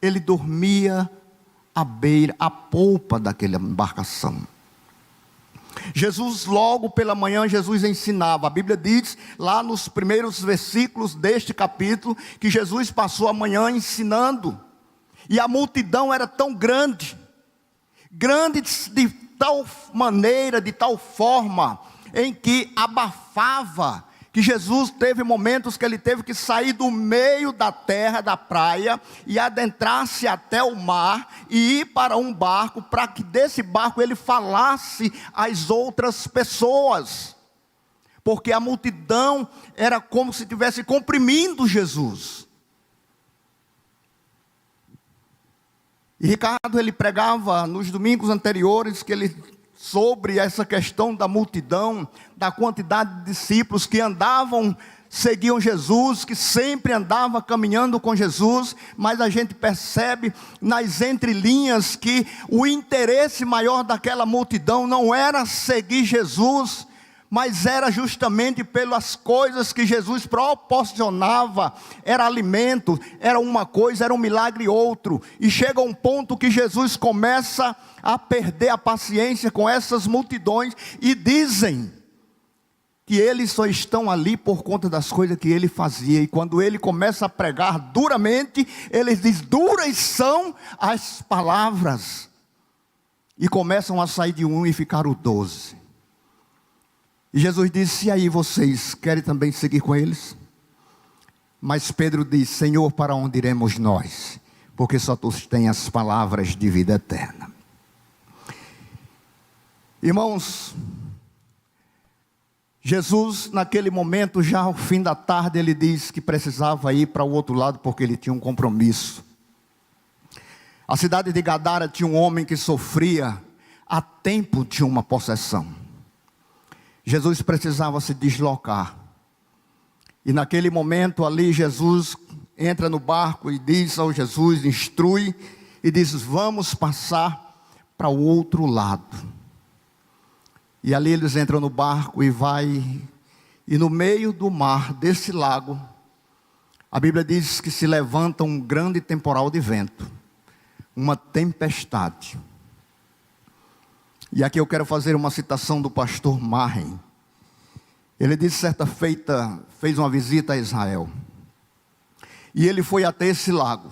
ele dormia à beira, à polpa daquela embarcação. Jesus, logo pela manhã, Jesus ensinava. A Bíblia diz, lá nos primeiros versículos deste capítulo, que Jesus passou a manhã ensinando. E a multidão era tão grande, de tal maneira, de tal forma, em que abafava, que Jesus teve momentos que ele teve que sair do meio da terra, da praia, e adentrar-se até o mar, e ir para um barco, para que desse barco ele falasse às outras pessoas, porque a multidão era como se estivesse comprimindo Jesus. E Ricardo, ele pregava nos domingos anteriores, que ele sobre essa questão da multidão, da quantidade de discípulos que andavam, seguiam Jesus, que sempre andava caminhando com Jesus, mas a gente percebe nas entrelinhas que o interesse maior daquela multidão não era seguir Jesus, mas era justamente pelas coisas que Jesus proporcionava. Era alimento, era uma coisa, era um milagre outro. E chega um ponto que Jesus começa a perder a paciência com essas multidões, e dizem que eles só estão ali por conta das coisas que ele fazia. E quando ele começa a pregar duramente, eles dizem, duras são as palavras. E começam a sair de um e ficaram 12. E Jesus disse, e aí vocês querem também seguir com eles? Mas Pedro disse, Senhor, para onde iremos nós? Porque só tu tens as palavras de vida eterna. Irmãos, Jesus naquele momento, já ao fim da tarde, ele disse que precisava ir para o outro lado, porque ele tinha um compromisso. A cidade de Gadara tinha um homem que sofria há tempo de uma possessão. Jesus precisava se deslocar. E naquele momento ali, Jesus entra no barco e diz ao Jesus, instrui, e diz, vamos passar para o outro lado. E ali eles entram no barco e vai, e no meio do mar, desse lago, a Bíblia diz que se levanta um grande temporal de vento, uma tempestade. E aqui eu quero fazer uma citação do pastor Marren. Ele disse, certa feita, fez uma visita a Israel. E ele foi até esse lago.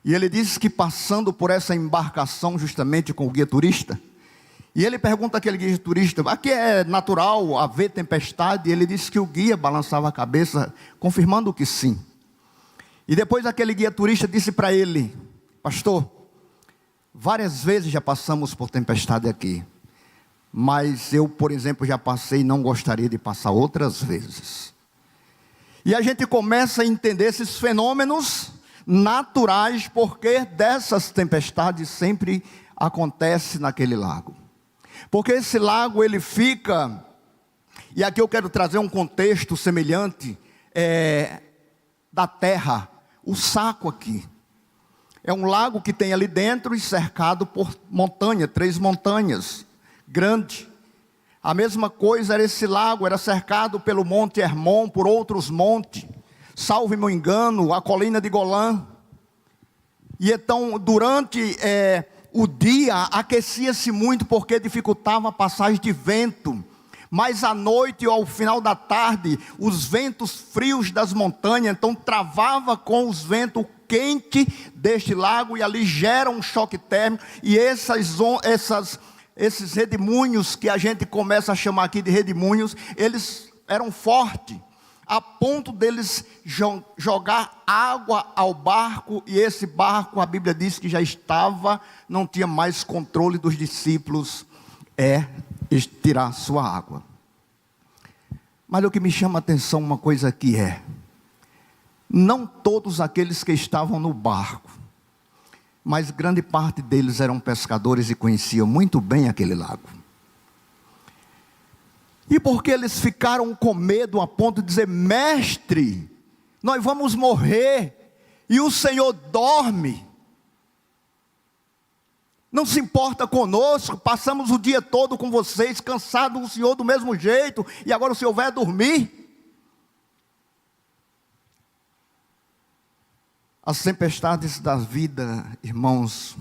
E ele disse que passando por essa embarcação, justamente com o guia turista, e ele pergunta àquele guia turista, aqui é natural haver tempestade? E ele disse que o guia balançava a cabeça, confirmando que sim. E depois aquele guia turista disse para ele, pastor, várias vezes já passamos por tempestade aqui, mas eu, por exemplo, já passei e não gostaria de passar outras vezes. E a gente começa a entender esses fenômenos naturais, porque dessas tempestades sempre acontece naquele lago. Porque esse lago ele fica, e aqui eu quero trazer um contexto semelhante da terra, o saco aqui. É um lago que tem ali dentro e cercado por montanha, 3 montanhas, grande. A mesma coisa era esse lago, era cercado pelo Monte Hermon, por outros montes, salve meu engano, a colina de Golã. E então durante o dia aquecia-se muito, porque dificultava a passagem de vento. Mas à noite ou ao final da tarde, os ventos frios das montanhas, então travava com os ventos quente deste lago, e ali gera um choque térmico, e esses redemoinhos, que a gente começa a chamar aqui de redemoinhos, eles eram fortes, a ponto deles jogar água ao barco, e esse barco, a Bíblia diz que já não tinha mais controle dos discípulos, tirar sua água. Mas o que me chama a atenção, uma coisa aqui não todos aqueles que estavam no barco, mas grande parte deles eram pescadores e conheciam muito bem aquele lago. E porque eles ficaram com medo a ponto de dizer, mestre, nós vamos morrer, e o Senhor dorme, não se importa conosco, passamos o dia todo com vocês, cansados do Senhor do mesmo jeito, e agora o Senhor vai dormir? As tempestades da vida, irmãos,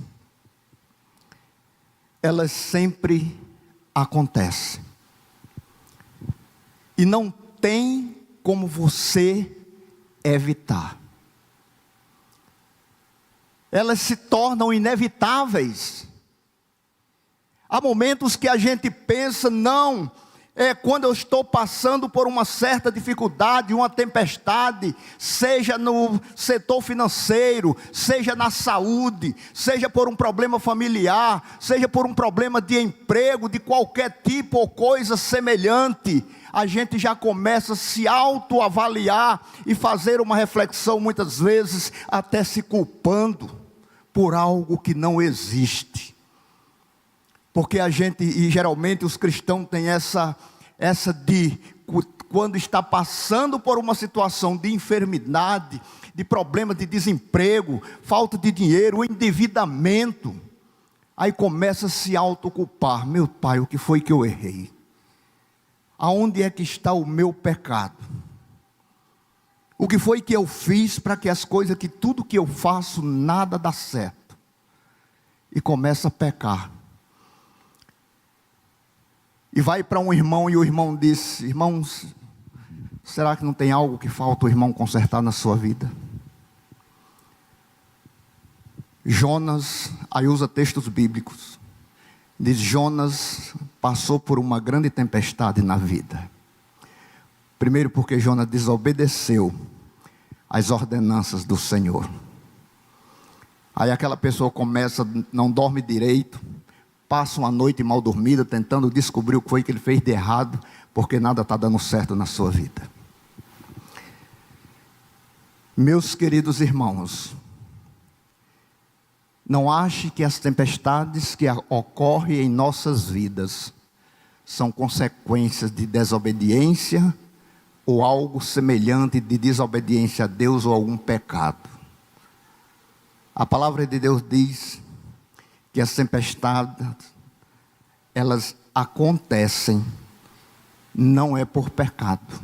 elas sempre acontecem. E não tem como você evitar. Elas se tornam inevitáveis. Há momentos que a gente pensa, não, quando eu estou passando por uma certa dificuldade, uma tempestade, seja no setor financeiro, seja na saúde, seja por um problema familiar, seja por um problema de emprego, de qualquer tipo ou coisa semelhante, a gente já começa a se autoavaliar e fazer uma reflexão, muitas vezes até se culpando por algo que não existe. Porque a gente, e geralmente os cristãos têm essa de, quando está passando por uma situação de enfermidade, de problema de desemprego, falta de dinheiro, endividamento, aí começa a se autoculpar. Meu pai, o que foi que eu errei? Aonde é que está o meu pecado? O que foi que eu fiz para que as coisas, que tudo que eu faço, nada dá certo? E começa a pecar. E vai para um irmão e o irmão disse: irmãos, será que não tem algo que falta o irmão consertar na sua vida? Jonas, aí usa textos bíblicos, diz: Jonas passou por uma grande tempestade na vida. Primeiro porque Jonas desobedeceu às ordenanças do Senhor. Aí aquela pessoa começa, não dorme direito, passa uma noite mal dormida, tentando descobrir o que foi que ele fez de errado, porque nada está dando certo na sua vida. Meus queridos irmãos, não ache que as tempestades que ocorrem em nossas vidas são consequências de desobediência ou algo semelhante de desobediência a Deus ou algum pecado. A palavra de Deus diz que as tempestades, elas acontecem, não é por pecado.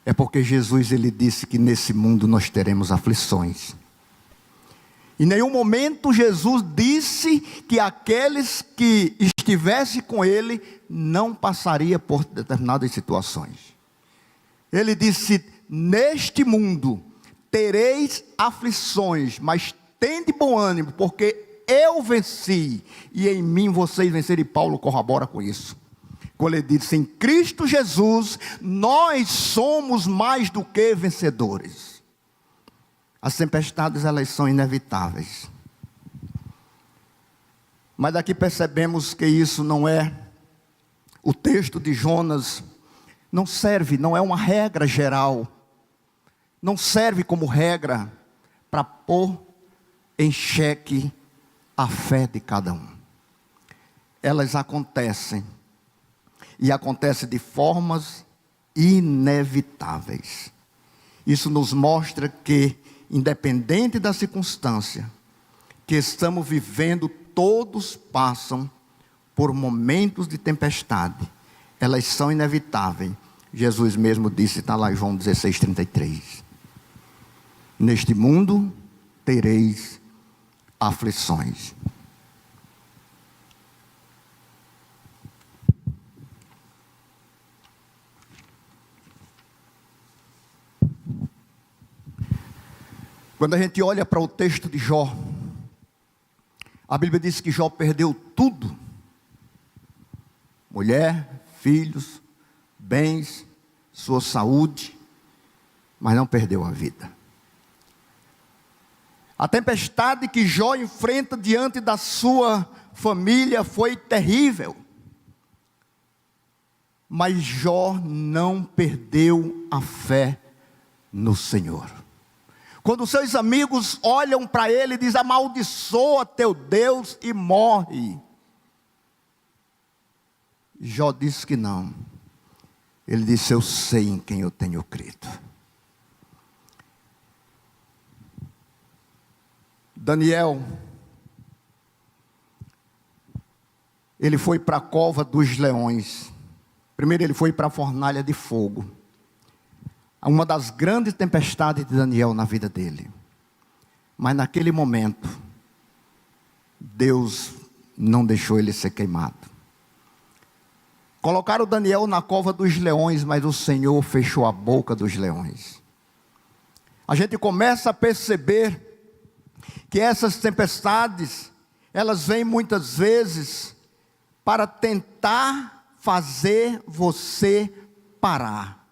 É porque Jesus, ele disse que nesse mundo nós teremos aflições. Em nenhum momento Jesus disse que aqueles que estivessem com ele não passaria por determinadas situações. Ele disse: neste mundo tereis aflições, mas tende bom ânimo, porque eu venci, e em mim vocês venceram. E Paulo corrobora com isso, quando ele diz: em Cristo Jesus, nós somos mais do que vencedores. As tempestades, elas são inevitáveis. Mas daqui percebemos que isso não é, o texto de Jonas não serve, não é uma regra geral, não serve como regra para pôr em xeque a fé de cada um. Elas acontecem, e acontecem de formas inevitáveis. Isso nos mostra que, independente da circunstância que estamos vivendo, todos passam por momentos de tempestade. Elas são inevitáveis. Jesus mesmo disse, está lá em João 16:33. Neste mundo tereis aflições. Quando a gente olha para o texto de Jó, a Bíblia diz que Jó perdeu tudo: mulher, filhos, bens, sua saúde, mas não perdeu a vida. A tempestade que Jó enfrenta diante da sua família foi terrível, mas Jó não perdeu a fé no Senhor. Quando seus amigos olham para ele e dizem: amaldiçoa teu Deus e morre, Jó disse que não. Ele disse: eu sei em quem eu tenho crido. Daniel, ele foi para a cova dos leões. Primeiro ele foi para a fornalha de fogo. Uma das grandes tempestades de Daniel na vida dele. Mas naquele momento, Deus não deixou ele ser queimado. Colocaram Daniel na cova dos leões, mas o Senhor fechou a boca dos leões. A gente começa a perceber que essas tempestades, elas vêm muitas vezes para tentar fazer você parar.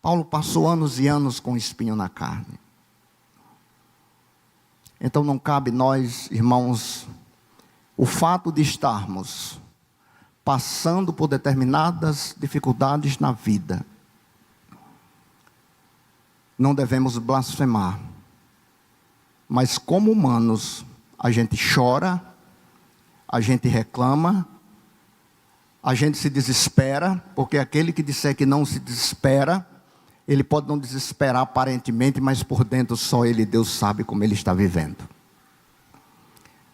Paulo passou anos e anos com espinho na carne. Então não cabe nós, irmãos, o fato de estarmos passando por determinadas dificuldades na vida, não devemos blasfemar. Mas como humanos, a gente chora, a gente reclama, a gente se desespera, porque aquele que disser que não se desespera, ele pode não desesperar aparentemente, mas por dentro só ele, Deus, sabe como ele está vivendo.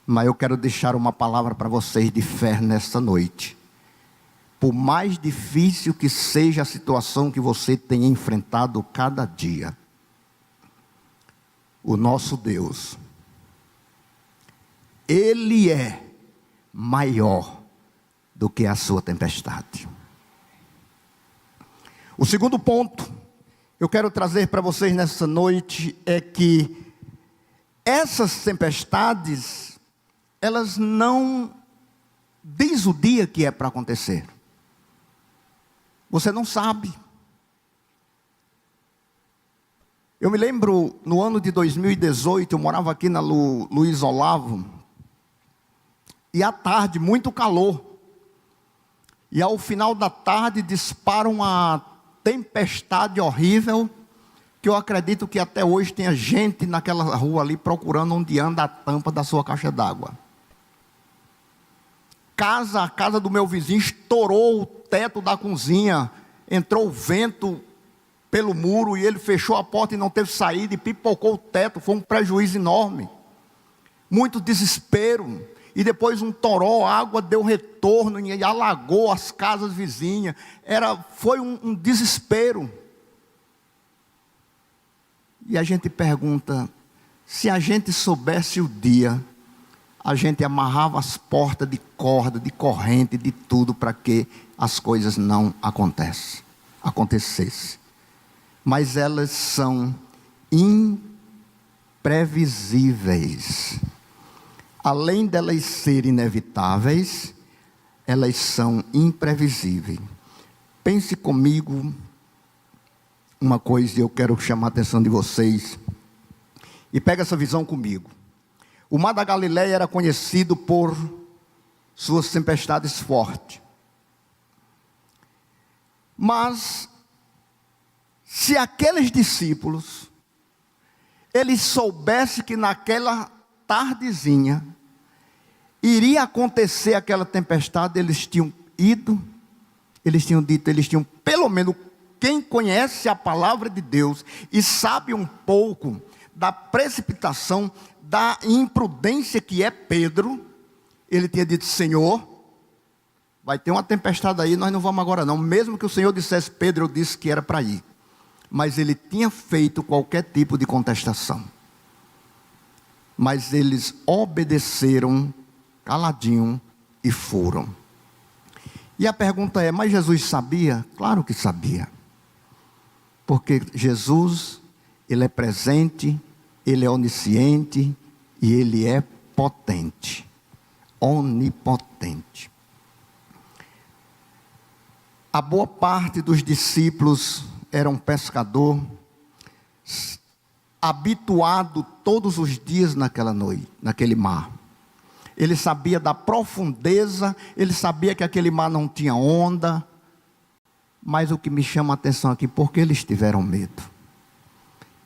Mas eu quero deixar uma palavra para vocês de fé nesta noite. Por mais difícil que seja a situação que você tenha enfrentado cada dia, o nosso Deus, Ele é maior do que a sua tempestade. O segundo ponto eu quero trazer para vocês nessa noite é que essas tempestades, elas não diz o dia que é para acontecer. Você não sabe. Eu me lembro, no ano de 2018, eu morava aqui na Luiz Olavo, e à tarde, muito calor. E ao final da tarde, dispara uma tempestade horrível, que eu acredito que até hoje tenha gente naquela rua ali procurando onde anda a tampa da sua caixa d'água. A casa do meu vizinho estourou o teto da cozinha, entrou vento pelo muro e ele fechou a porta e não teve saída e pipocou o teto, foi um prejuízo enorme. Muito desespero. E depois um toró, a água deu retorno e alagou as casas vizinhas. Foi um desespero. E a gente pergunta, se a gente soubesse o dia, a gente amarrava as portas de corda, de corrente, de tudo, para que as coisas não acontecessem. Mas elas são imprevisíveis. Além delas serem inevitáveis, elas são imprevisíveis. Pense comigo uma coisa, e eu quero chamar a atenção de vocês. E pega essa visão comigo. O mar da Galileia era conhecido por suas tempestades fortes. Mas, se aqueles discípulos, eles soubessem que naquela tardezinha iria acontecer aquela tempestade, eles tinham ido, eles tinham dito, eles tinham, pelo menos, quem conhece a palavra de Deus e sabe um pouco da precipitação, da imprudência que é Pedro, ele tinha dito, Senhor, vai ter uma tempestade aí, nós não vamos agora não. Mesmo que o Senhor dissesse, Pedro, eu disse que era para ir. Mas ele tinha feito qualquer tipo de contestação. Mas eles obedeceram, caladinho, e foram. E a pergunta é, mas Jesus sabia? Claro que sabia. Porque Jesus, Ele é presente, Ele é onisciente e Ele é potente. Onipotente. A boa parte dos discípulos eram pescador, habituado todos os dias naquela noite, naquele mar. Ele sabia da profundeza, ele sabia que aquele mar não tinha onda. Mas o que me chama a atenção aqui, porque eles tiveram medo.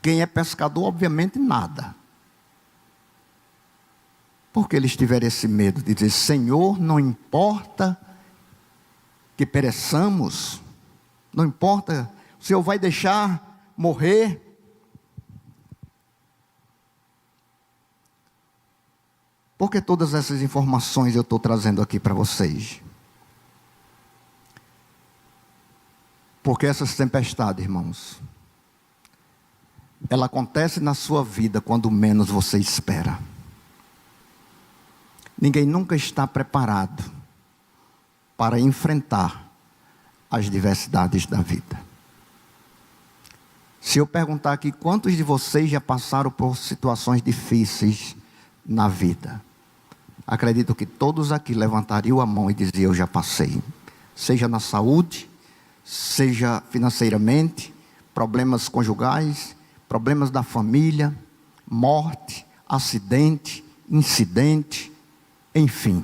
Quem é pescador, obviamente, nada. Porque eles tiveram esse medo de dizer, Senhor, não importa que pereçamos, não importa, o Senhor vai deixar morrer. Porque todas essas informações eu estou trazendo aqui para vocês. Porque essas tempestades, irmãos, ela acontece na sua vida quando menos você espera. Ninguém nunca está preparado para enfrentar as diversidades da vida. Se eu perguntar aqui, quantos de vocês já passaram por situações difíceis na vida? Acredito que todos aqui levantariam a mão e diziam: eu já passei. Seja na saúde, seja financeiramente, problemas conjugais, problemas da família, morte, acidente, incidente, enfim.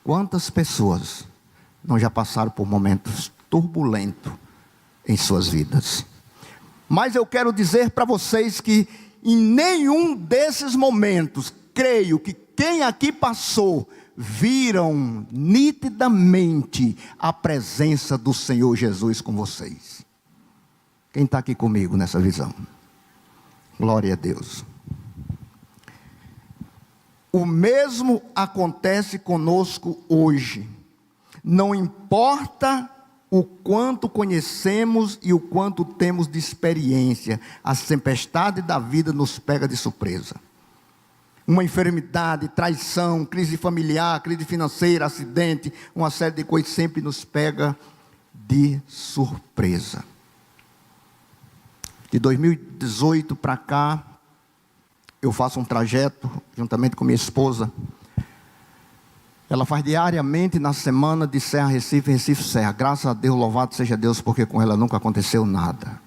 Quantas pessoas não já passaram por momentos turbulentos em suas vidas? Mas eu quero dizer para vocês que em nenhum desses momentos, creio que quem aqui passou, viram nitidamente a presença do Senhor Jesus com vocês. Quem está aqui comigo nessa visão? Glória a Deus. O mesmo acontece conosco hoje. Não importa o quanto conhecemos e o quanto temos de experiência, a tempestade da vida nos pega de surpresa. Uma enfermidade, traição, crise familiar, crise financeira, acidente, uma série de coisas sempre nos pega de surpresa. De 2018 para cá, eu faço um trajeto, juntamente com minha esposa. Ela faz diariamente na semana de Serra Recife, Recife Serra. Graças a Deus, louvado seja Deus, porque com ela nunca aconteceu nada.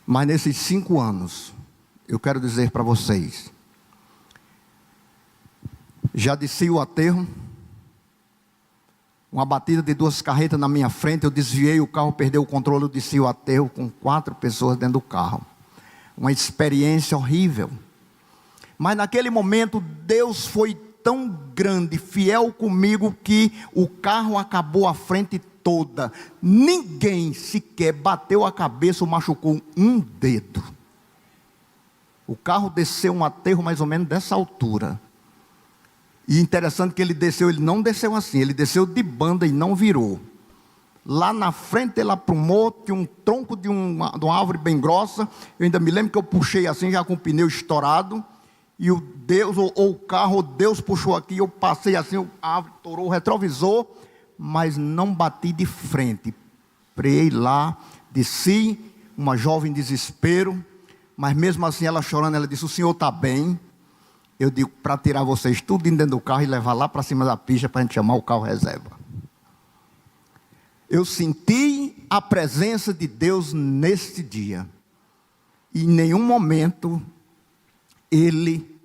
Mas nesses 5 anos, eu quero dizer para vocês, já desci o aterro, uma batida de 2 carretas na minha frente, eu desviei o carro, perdeu o controle, eu desci o aterro com 4 pessoas dentro do carro. Uma experiência horrível. Mas naquele momento, Deus foi tão grande, fiel comigo, que o carro acabou a frente toda. Ninguém sequer bateu a cabeça ou machucou um dedo. O carro desceu um aterro mais ou menos dessa altura. E interessante que ele não desceu assim, ele desceu de banda e não virou. Lá na frente ele aprumou, tinha um tronco de uma árvore bem grossa. Eu ainda me lembro que eu puxei assim, já com o pneu estourado. E o Deus, ou o carro, ou Deus puxou aqui, eu passei assim, a árvore torou o retrovisor, mas não bati de frente. Preei lá, desci, uma jovem em desespero, mas mesmo assim ela chorando, ela disse: o senhor está bem? Eu digo: para tirar vocês tudo dentro do carro e levar lá para cima da pista para a gente chamar o carro reserva. Eu senti a presença de Deus neste dia. E em nenhum momento Ele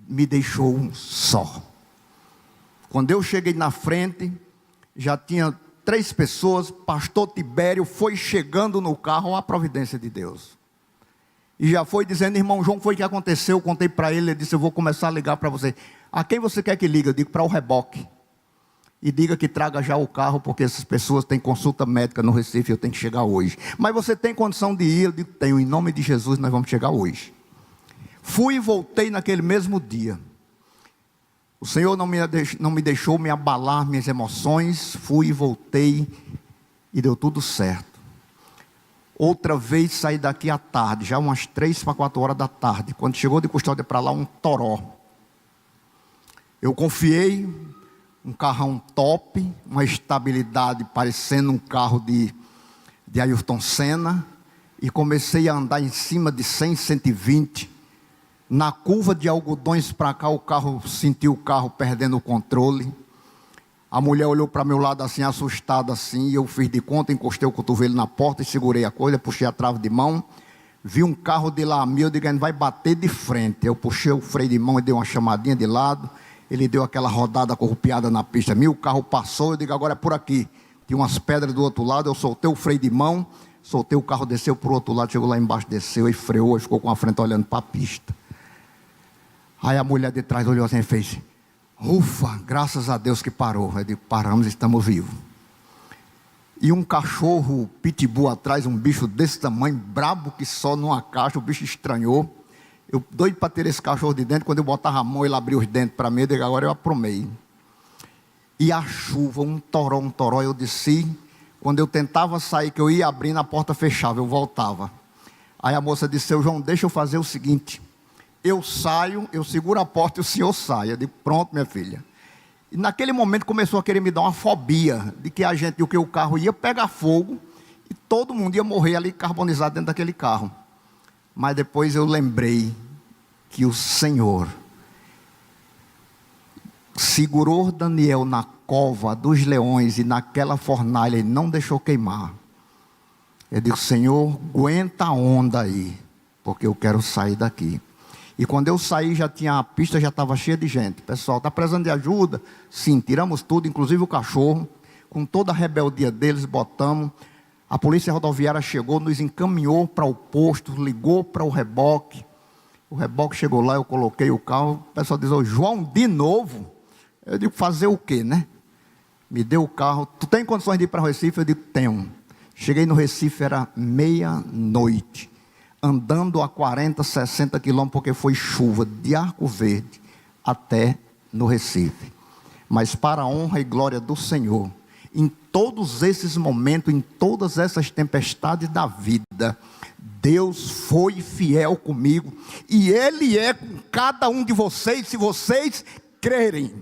me deixou só. Quando eu cheguei na frente, já tinha 3 pessoas, pastor Tibério foi chegando no carro, a providência de Deus. E já foi dizendo: irmão João, foi o que aconteceu, eu contei para ele, ele disse: eu vou começar a ligar para você. A quem você quer que ligue? Eu digo: para o reboque. E diga que traga já o carro, porque essas pessoas têm consulta médica no Recife, eu tenho que chegar hoje. Mas você tem condição de ir? Eu digo: tenho, em nome de Jesus nós vamos chegar hoje. Fui e voltei naquele mesmo dia. O Senhor não me deixou me abalar minhas emoções. Fui e voltei e deu tudo certo. Outra vez saí daqui à tarde, já umas 3 para 4 horas da tarde. Quando chegou de Custódia para lá, um toró. Eu confiei, um carrão top, uma estabilidade parecendo um carro de Ayrton Senna. E comecei a andar em cima de 100, 120. Na curva de Algodões para cá, o carro, sentiu o carro perdendo o controle. A mulher olhou para meu lado assim, assustada assim, e eu fiz de conta, encostei o cotovelo na porta e segurei a coisa, puxei a trave de mão. Vi um carro de lá meu, eu digo: ele vai bater de frente. Eu puxei o freio de mão e dei uma chamadinha de lado. Ele deu aquela rodada corrupiada na pista. O carro passou, eu digo: agora é por aqui. Tinha umas pedras do outro lado, eu soltei o freio de mão, soltei o carro, desceu para o outro lado, chegou lá embaixo, desceu e freou e ficou com a frente olhando para a pista. Aí a mulher de trás olhou assim e fez: ufa, graças a Deus que parou. Eu digo: paramos, estamos vivos. E um cachorro pitbull atrás, um bicho desse tamanho, brabo que só numa caixa, o bicho estranhou. Eu doido para ter esse cachorro de dentro, quando eu botava a mão, ele abriu os dentes para mim, eu digo: agora eu aprumei. E a chuva, um toró, eu desci. Quando eu tentava sair, que eu ia abrindo, a porta fechava, eu voltava. Aí a moça disse: seu João, deixa eu fazer o seguinte, eu saio, eu seguro a porta e o senhor sai. Eu digo: pronto, minha filha. E naquele momento começou a querer me dar uma fobia de que o carro ia pegar fogo e todo mundo ia morrer ali carbonizado dentro daquele carro. Mas depois eu lembrei que o Senhor segurou Daniel na cova dos leões e naquela fornalha ele não deixou queimar. Eu digo: Senhor, aguenta a onda aí, porque eu quero sair daqui. E quando eu saí, a pista já estava cheia de gente. Pessoal, está precisando de ajuda? Sim, tiramos tudo, inclusive o cachorro. Com toda a rebeldia deles, botamos. A polícia rodoviária chegou, nos encaminhou para o posto, ligou para o reboque. O reboque chegou lá, eu coloquei o carro. O pessoal diz: ô João, de novo? Eu digo: fazer o quê, né? Me deu o carro. Tu tem condições de ir para o Recife? Eu digo: tenho. Cheguei no Recife, era meia-noite. Andando a 40, 60 quilômetros, porque foi chuva, de Arco Verde até no Recife. Mas para a honra e glória do Senhor, em todos esses momentos, em todas essas tempestades da vida, Deus foi fiel comigo, e Ele é com cada um de vocês, se vocês crerem.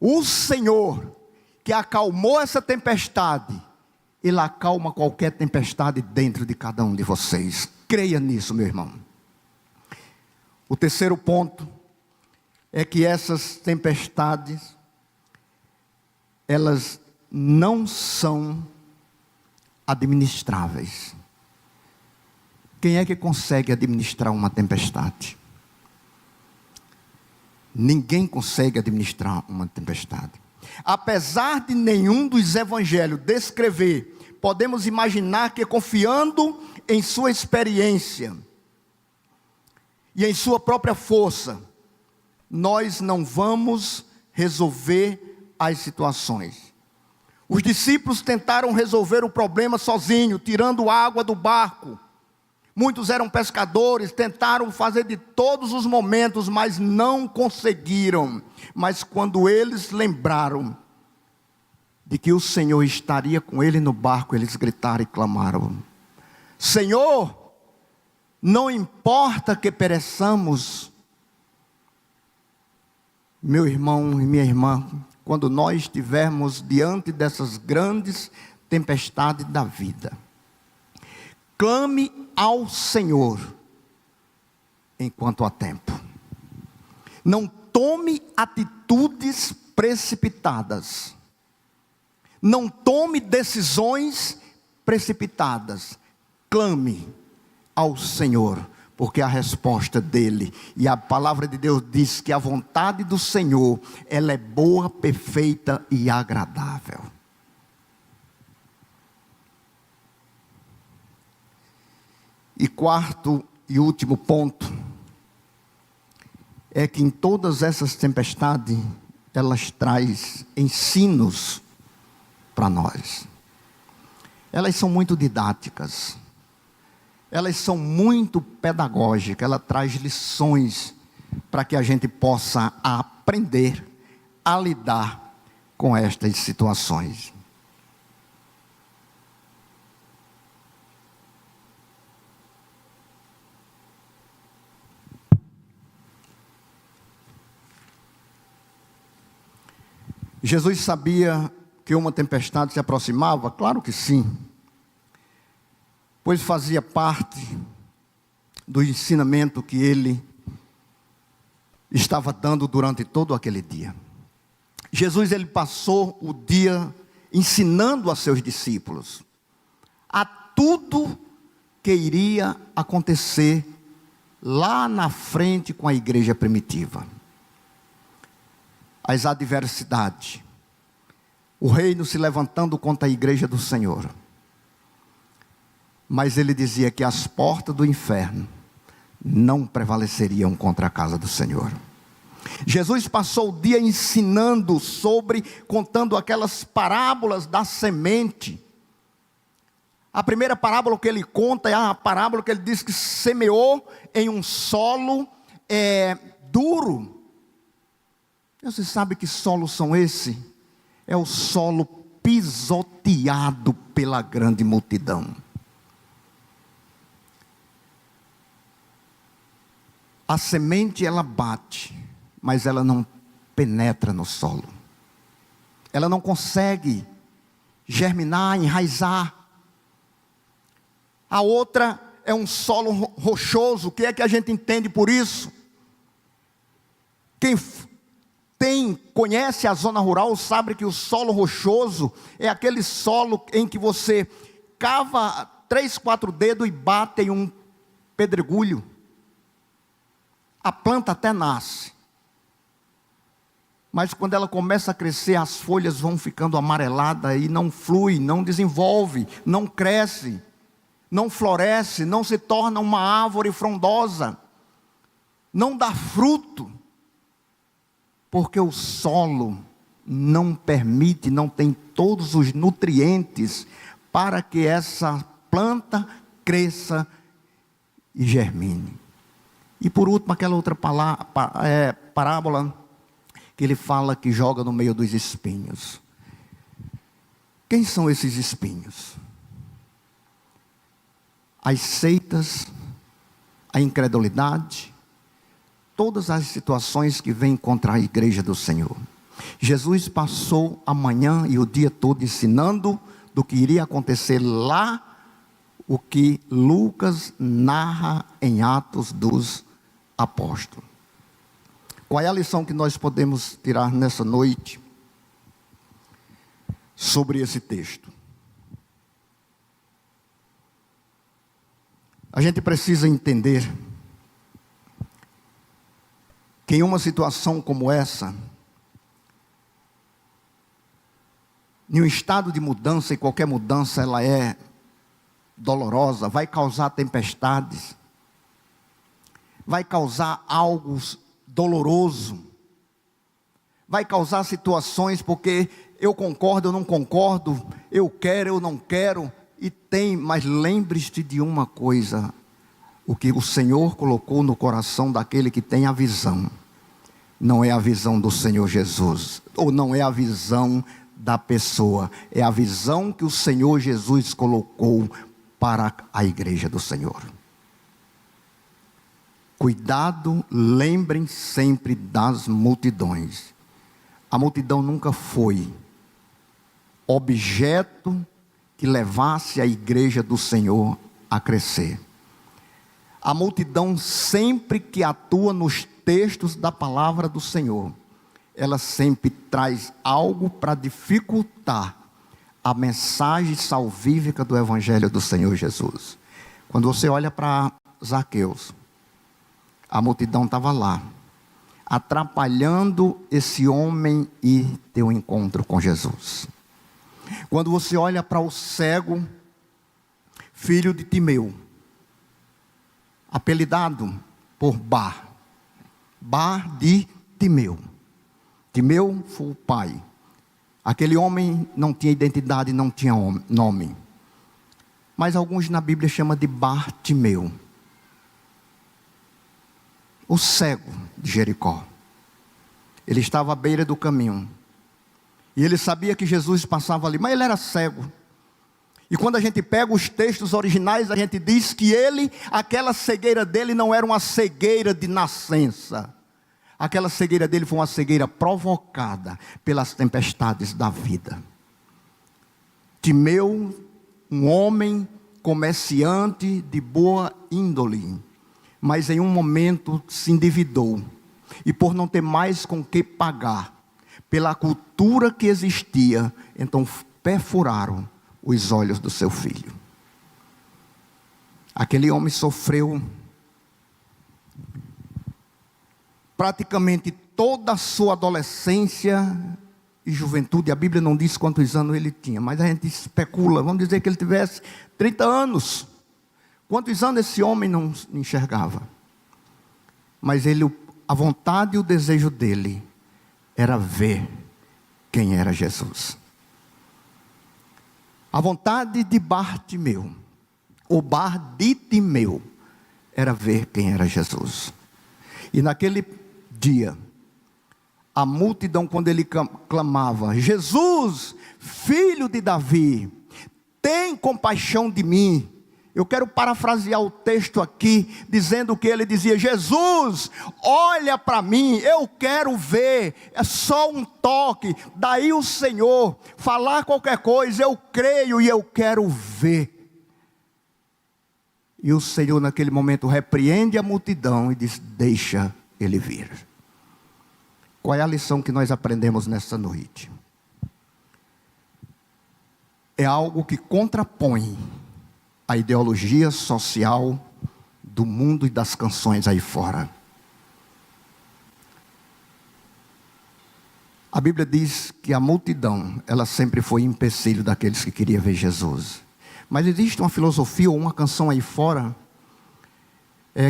O Senhor, que acalmou essa tempestade, Ele acalma qualquer tempestade dentro de cada um de vocês. Creia nisso, meu irmão. O terceiro ponto é que essas tempestades, elas não são administráveis. Quem é que consegue administrar uma tempestade? Ninguém consegue administrar uma tempestade. Apesar de nenhum dos evangelhos descrever, podemos imaginar que, confiando em sua experiência e em sua própria força, nós não vamos resolver as situações. Os discípulos tentaram resolver o problema sozinhos, tirando água do barco. Muitos eram pescadores, tentaram fazer de todos os momentos, mas não conseguiram. Mas quando eles lembraram de que o Senhor estaria com ele no barco, eles gritaram e clamaram: Senhor, não importa que pereçamos. Meu irmão e minha irmã, quando nós estivermos diante dessas grandes tempestades da vida, clame ao Senhor enquanto há tempo. Não tome atitudes precipitadas. Não tome decisões precipitadas. Clame ao Senhor, porque a resposta dele, e a palavra de Deus diz que a vontade do Senhor, ela é boa, perfeita e agradável. E quarto e último ponto, é que em todas essas tempestades, elas trazem ensinos para nós. Elas são muito didáticas, elas são muito pedagógicas, ela traz lições para que a gente possa aprender a lidar com estas situações. Jesus sabia que uma tempestade se aproximava? Claro que sim, pois fazia parte do ensinamento que ele estava dando durante todo aquele dia. Jesus, ele passou o dia ensinando a seus discípulos a tudo que iria acontecer lá na frente com a igreja primitiva. As adversidades, o reino se levantando contra a igreja do Senhor. Mas ele dizia que as portas do inferno não prevaleceriam contra a casa do Senhor. Jesus passou o dia ensinando contando aquelas parábolas da semente. A primeira parábola que ele conta é a parábola que ele diz que semeou em um solo duro. Você sabe que solos são esses? É o solo pisoteado pela grande multidão. A semente ela bate, mas ela não penetra no solo. Ela não consegue germinar, enraizar. A outra é um solo rochoso. O que é que a gente entende por isso? Quem conhece a zona rural sabe que o solo rochoso é aquele solo em que você cava 3, 4 dedos e bate em um pedregulho. A planta até nasce, mas quando ela começa a crescer, as folhas vão ficando amareladas e não flui, não desenvolve, não cresce, não floresce, não se torna uma árvore frondosa, não dá fruto, porque o solo não permite, não tem todos os nutrientes para que essa planta cresça e germine. E por último, aquela outra parábola que ele fala que joga no meio dos espinhos. Quem são esses espinhos? As seitas, a incredulidade, todas as situações que vêm contra a igreja do Senhor. Jesus passou a manhã e o dia todo ensinando do que iria acontecer lá, o que Lucas narra em Atos dos Apóstolos. Qual é a lição que nós podemos tirar nessa noite sobre esse texto? A gente precisa entender que em uma situação como essa, em um estado de mudança, e qualquer mudança ela é dolorosa, vai causar tempestades, vai causar algo doloroso, vai causar situações porque eu concordo, eu não concordo, eu quero, eu não quero, mas lembre-se de uma coisa, o que o Senhor colocou no coração daquele que tem a visão, não é a visão do Senhor Jesus, ou não é a visão da pessoa, é a visão que o Senhor Jesus colocou para a igreja do Senhor. Cuidado, lembrem sempre das multidões. A multidão nunca foi objeto que levasse a igreja do Senhor a crescer. A multidão sempre que atua nos textos da palavra do Senhor, ela sempre traz algo para dificultar a mensagem salvífica do Evangelho do Senhor Jesus. Quando você olha para Zaqueus, a multidão estava lá, atrapalhando esse homem e ter um encontro com Jesus. Quando você olha para o cego, filho de Timeu, apelidado por Bar de Timeu. Timeu foi o pai. Aquele homem não tinha identidade, não tinha nome. Mas alguns na Bíblia chamam de Bartimeu. O cego de Jericó. Ele estava à beira do caminho. E ele sabia que Jesus passava ali, mas ele era cego. E quando a gente pega os textos originais, a gente diz que aquela cegueira dele não era uma cegueira de nascença. Aquela cegueira dele foi uma cegueira provocada pelas tempestades da vida. Timeu, um homem comerciante de boa índole, mas em um momento se endividou, e por não ter mais com que pagar, pela cultura que existia, então perfuraram os olhos do seu filho. Aquele homem sofreu praticamente toda a sua adolescência e juventude. A Bíblia não diz quantos anos ele tinha, mas a gente especula, vamos dizer que ele tivesse 30 anos. Quantos anos esse homem não enxergava? Mas a vontade e o desejo dele era ver quem era Jesus. A vontade de Bartimeu, ou Timeu, era ver quem era Jesus. E naquele dia, a multidão, quando ele clamava: Jesus, filho de Davi, tem compaixão de mim. Eu quero parafrasear o texto aqui, dizendo que ele dizia: Jesus, olha para mim, eu quero ver, é só um toque, daí o Senhor falar qualquer coisa, eu creio e eu quero ver. E o Senhor naquele momento repreende a multidão e diz: deixa ele vir. Qual é a lição que nós aprendemos nesta noite? É algo que contrapõe a ideologia social do mundo e das canções aí fora. A Bíblia diz que a multidão, ela sempre foi empecilho daqueles que queriam ver Jesus. Mas existe uma filosofia ou uma canção aí fora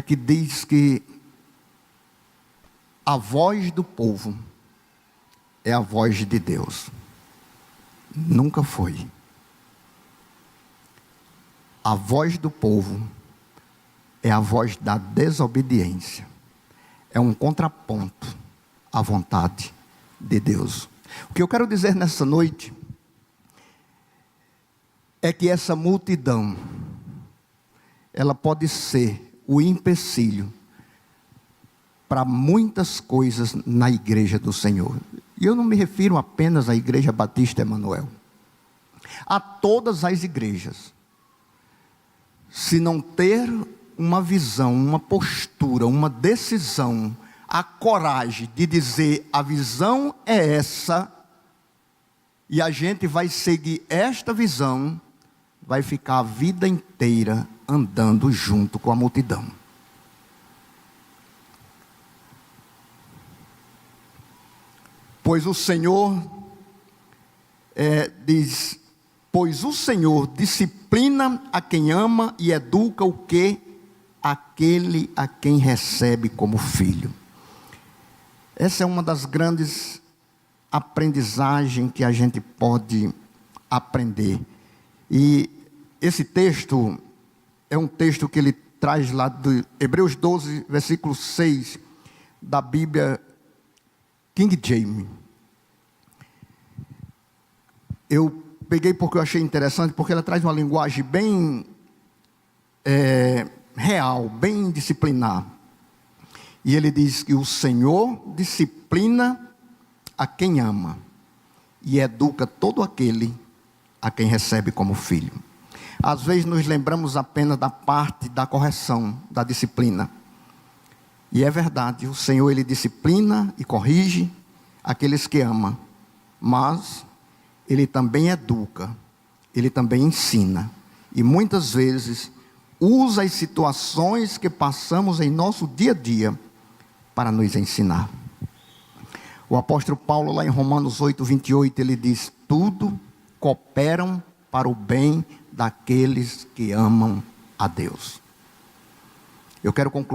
que diz que a voz do povo é a voz de Deus. Nunca foi. A voz do povo é a voz da desobediência. É um contraponto à vontade de Deus. O que eu quero dizer nessa noite é que essa multidão, ela pode ser o empecilho para muitas coisas na igreja do Senhor. E eu não me refiro apenas à Igreja Batista Emanuel. A todas as igrejas. Se não ter uma visão, uma postura, uma decisão, a coragem de dizer: a visão é essa, e a gente vai seguir esta visão, vai ficar a vida inteira andando junto com a multidão. Pois o Senhor diz: pois o Senhor disciplina a quem ama e educa o quê? Aquele a quem recebe como filho. Essa é uma das grandes aprendizagens que a gente pode aprender. E esse texto é um texto que ele traz lá de Hebreus 12, versículo 6, da Bíblia King James. Eu peguei porque eu achei interessante, porque ela traz uma linguagem bem real, bem disciplinar. E ele diz que o Senhor disciplina a quem ama e educa todo aquele a quem recebe como filho. Às vezes nos lembramos apenas da parte da correção, da disciplina. E é verdade, o Senhor ele disciplina e corrige aqueles que ama, mas ele também educa, ele também ensina. E muitas vezes usa as situações que passamos em nosso dia a dia para nos ensinar. O apóstolo Paulo, lá em Romanos 8, 28, ele diz: tudo cooperam para o bem daqueles que amam a Deus. Eu quero concluir